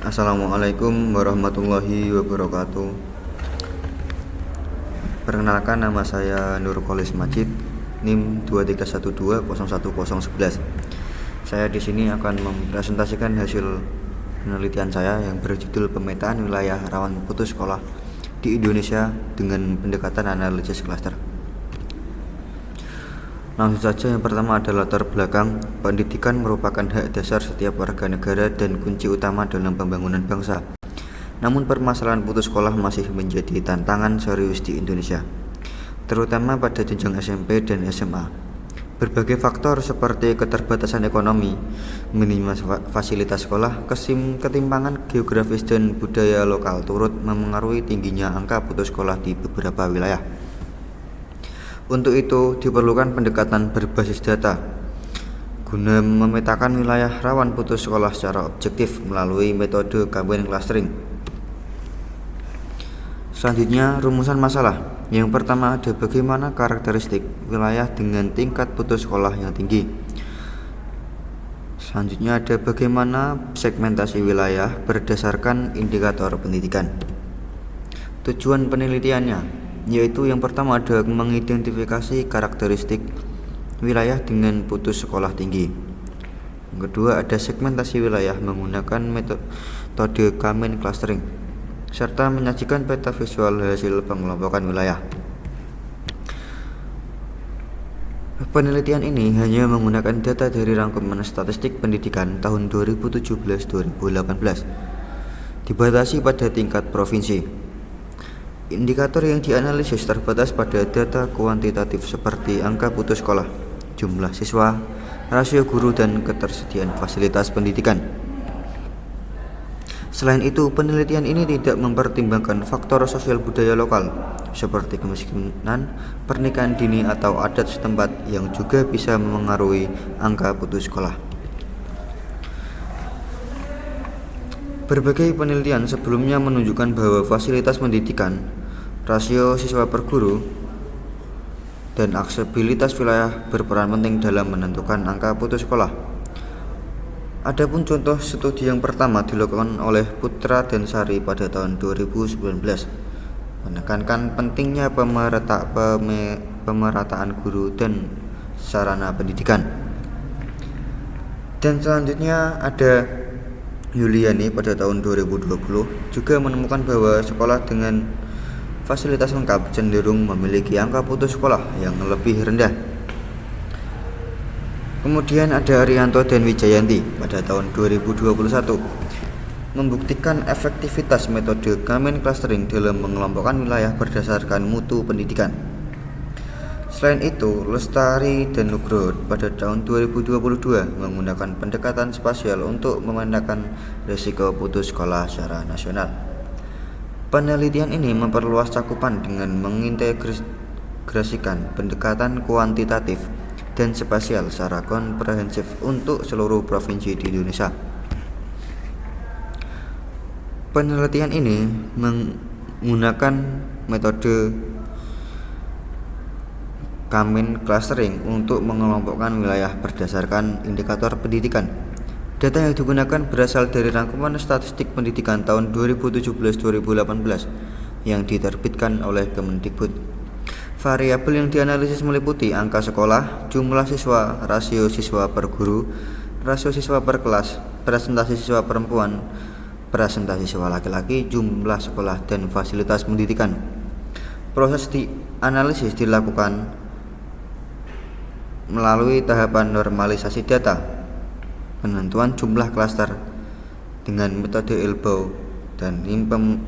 Assalamualaikum warahmatullahi wabarakatuh. Perkenalkan, nama saya Nurkolis Majid, NIM 2312011011. Saya di sini akan mempresentasikan hasil penelitian saya yang berjudul Pemetaan Wilayah Rawan Putus Sekolah di Indonesia dengan pendekatan analisis klaster. Langsung saja, yang pertama adalah latar belakang. Pendidikan merupakan hak dasar setiap warga negara dan kunci utama dalam pembangunan bangsa. Namun permasalahan putus sekolah masih menjadi tantangan serius di Indonesia, terutama pada jenjang SMP dan SMA. Berbagai faktor seperti keterbatasan ekonomi, minimnya fasilitas sekolah, ketimpangan geografis dan budaya lokal turut memengaruhi tingginya angka putus sekolah di beberapa wilayah. Untuk itu, diperlukan pendekatan berbasis data guna memetakan wilayah rawan putus sekolah secara objektif melalui metode campaign clustering. Selanjutnya, rumusan masalah. Yang pertama ada bagaimana karakteristik wilayah dengan tingkat putus sekolah yang tinggi. Selanjutnya ada bagaimana segmentasi wilayah berdasarkan indikator pendidikan. Tujuan penelitiannya yaitu yang pertama ada mengidentifikasi karakteristik wilayah dengan putus sekolah tinggi. Yang kedua ada segmentasi wilayah menggunakan metode campaign clustering, serta menyajikan peta visual hasil pengelompokan wilayah. Penelitian ini hanya menggunakan data dari rangkuman statistik pendidikan tahun 2017-2018, dibatasi pada tingkat provinsi. Indikator yang dianalisis terbatas pada data kuantitatif seperti angka putus sekolah, jumlah siswa, rasio guru, dan ketersediaan fasilitas pendidikan. Selain itu, penelitian ini tidak mempertimbangkan faktor sosial budaya lokal seperti kemiskinan, pernikahan dini, atau adat setempat yang juga bisa memengaruhi angka putus sekolah. Berbagai penelitian sebelumnya menunjukkan bahwa fasilitas pendidikan, rasio siswa per guru, dan aksesibilitas wilayah berperan penting dalam menentukan angka putus sekolah. Adapun contoh studi yang pertama dilakukan oleh Putra dan Sari pada tahun 2019, menekankan pentingnya pemerataan guru dan sarana pendidikan. Dan selanjutnya ada Yuliani pada tahun 2020 juga menemukan bahwa sekolah dengan fasilitas lengkap cenderung memiliki angka putus sekolah yang lebih rendah. Kemudian ada Arianto dan Wijayanti pada tahun 2021 membuktikan efektivitas metode campaign clustering dalam mengelompokkan wilayah berdasarkan mutu pendidikan. Selain itu, Lestari dan Nugroho pada tahun 2022 menggunakan pendekatan spasial untuk memetakan risiko putus sekolah secara nasional. Penelitian ini memperluas cakupan dengan mengintegrasikan pendekatan kuantitatif dan spasial secara komprehensif untuk seluruh provinsi di Indonesia. Penelitian ini menggunakan metode campaign clustering untuk mengelompokkan wilayah berdasarkan indikator pendidikan. Data yang digunakan berasal dari rangkuman statistik pendidikan tahun 2017-2018 yang diterbitkan oleh Kemendikbud. Variabel yang dianalisis meliputi angka sekolah, jumlah siswa, rasio siswa per guru, rasio siswa per kelas, presentasi siswa perempuan, presentasi siswa laki-laki, jumlah sekolah, dan fasilitas pendidikan. Proses analisis dilakukan melalui tahapan normalisasi data, penentuan jumlah klaster dengan metode Elbow, dan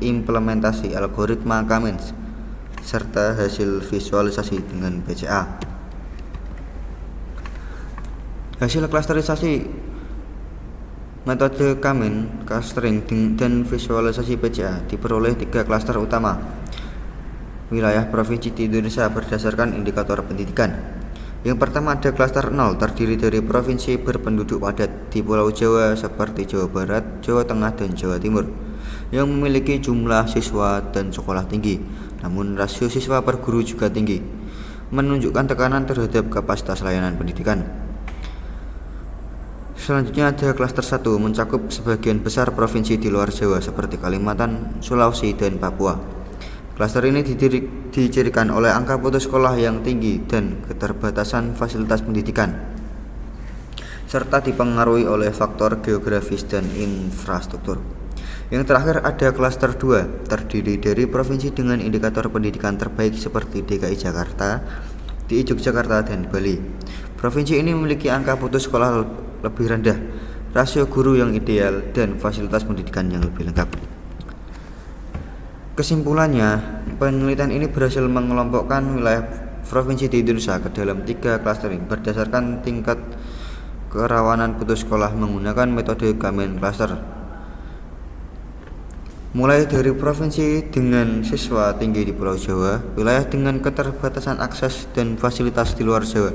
implementasi algoritma Kamens, serta hasil visualisasi dengan BCA. Hasil klasterisasi metode Kamens, clustering, dan visualisasi BCA diperoleh 3 klaster utama wilayah provinsi di Indonesia berdasarkan indikator pendidikan. Yang pertama ada klaster 0, terdiri dari provinsi berpenduduk padat di Pulau Jawa seperti Jawa Barat, Jawa Tengah, dan Jawa Timur, yang memiliki jumlah siswa dan sekolah tinggi, namun rasio siswa per guru juga tinggi, menunjukkan tekanan terhadap kapasitas layanan pendidikan. Selanjutnya ada klaster 1 mencakup sebagian besar provinsi di luar Jawa seperti Kalimantan, Sulawesi, dan Papua. Klaster ini dicirikan oleh angka putus sekolah yang tinggi dan keterbatasan fasilitas pendidikan, serta dipengaruhi oleh faktor geografis dan infrastruktur. Yang terakhir ada klaster 2, terdiri dari provinsi dengan indikator pendidikan terbaik seperti DKI Jakarta, DI Yogyakarta, dan Bali. Provinsi ini memiliki angka putus sekolah lebih rendah, rasio guru yang ideal, dan fasilitas pendidikan yang lebih lengkap. Kesimpulannya, penelitian ini berhasil mengelompokkan wilayah provinsi di Indonesia ke dalam 3 klaster berdasarkan tingkat kerawanan putus sekolah menggunakan metode Gamen Cluster. Mulai dari provinsi dengan siswa tinggi di Pulau Jawa, wilayah dengan keterbatasan akses dan fasilitas di luar Jawa,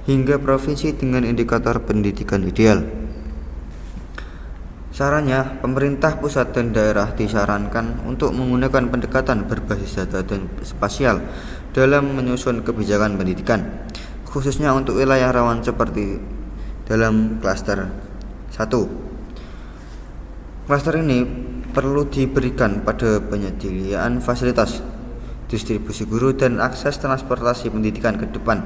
hingga provinsi dengan indikator pendidikan ideal. Sarannya, pemerintah pusat dan daerah disarankan untuk menggunakan pendekatan berbasis data dan spasial dalam menyusun kebijakan pendidikan, khususnya untuk wilayah rawan seperti dalam klaster 1. Klaster ini perlu diberikan pada penyediaan fasilitas, distribusi guru, dan akses transportasi pendidikan ke depan.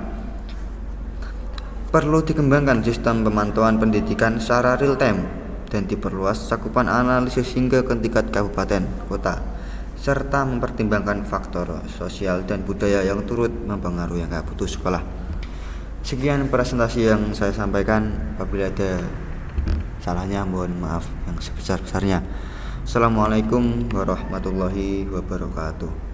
Perlu dikembangkan sistem pemantauan pendidikan secara real time dan diperluas cakupan analisis hingga ke tingkat kabupaten, kota, serta mempertimbangkan faktor sosial dan budaya yang turut mempengaruhi angka putus sekolah. Sekian presentasi yang saya sampaikan. Apabila ada salahnya mohon maaf yang sebesar-besarnya. Assalamualaikum warahmatullahi wabarakatuh.